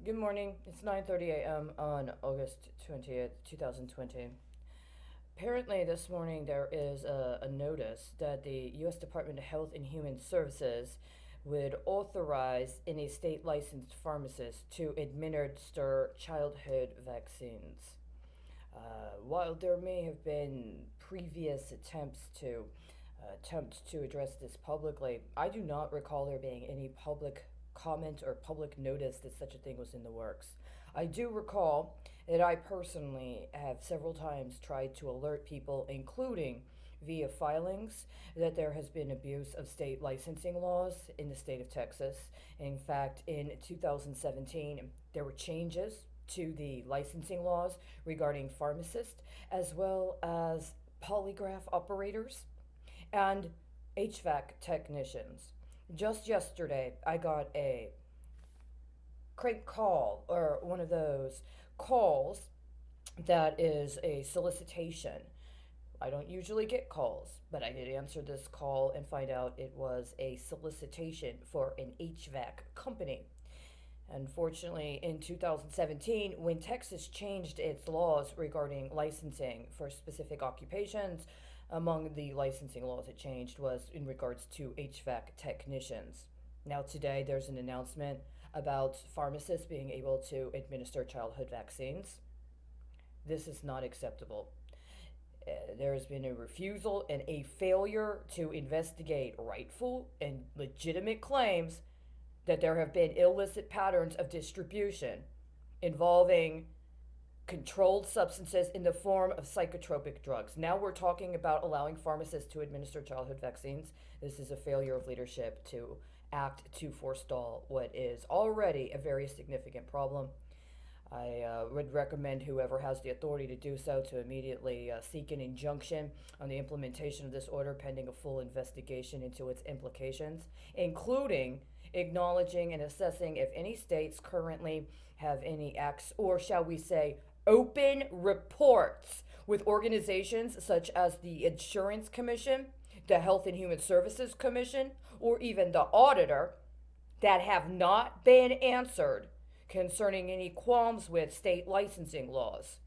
Good morning. It's 9:30 a.m. on August 20th, 2020. Apparently, this morning there is a notice that the U.S. Department of Health and Human Services would authorize any state licensed pharmacist to administer childhood vaccines. While there may have been previous attempts to address this publicly, I do not recall there being any public comment or public notice that such a thing was in the works. I do recall that I personally have several times tried to alert people, including via filings, that there has been abuse of state licensing laws in the state of Texas. In fact, in 2017, there were changes to the licensing laws regarding pharmacists as well as polygraph operators and HVAC technicians. Just yesterday, I got a crank call, or one of those calls that is a solicitation. I don't usually get calls, but I did answer this call and find out it was a solicitation for an HVAC company. Unfortunately, in 2017, when Texas changed its laws regarding licensing for specific occupations, among the licensing laws it changed was in regards to HVAC technicians. Now, today, there's an announcement about pharmacists being able to administer childhood vaccines. This is not acceptable. There has been a refusal and a failure to investigate rightful and legitimate claims that there have been illicit patterns of distribution involving controlled substances in the form of psychotropic drugs. Now we're talking about allowing pharmacists to administer childhood vaccines. This is a failure of leadership to act to forestall what is already a very significant problem. I would recommend whoever has the authority to do so to immediately seek an injunction on the implementation of this order pending a full investigation into its implications, including acknowledging and assessing if any states currently have any acts, or shall we say, open reports with organizations such as the Insurance Commission, the Health and Human Services Commission, or even the auditor that have not been answered concerning any qualms with state licensing laws.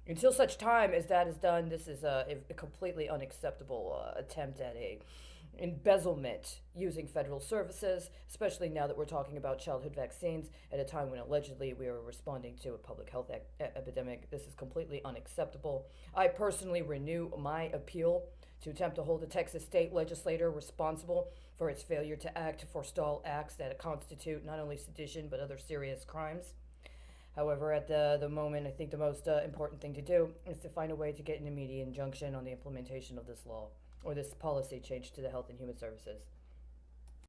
Until such time as that is done, this is a completely unacceptable attempt at a embezzlement using federal services, especially now that we're talking about childhood vaccines at a time when allegedly we are responding to a public health epidemic. This is completely unacceptable. I personally renew my appeal to attempt to hold the Texas state legislature responsible for its failure to act to forestall acts that constitute not only sedition but other serious crimes. However, at the moment, I think the most important thing to do is to find a way to get an immediate injunction on the implementation of this law or this policy change to the Health and Human Services.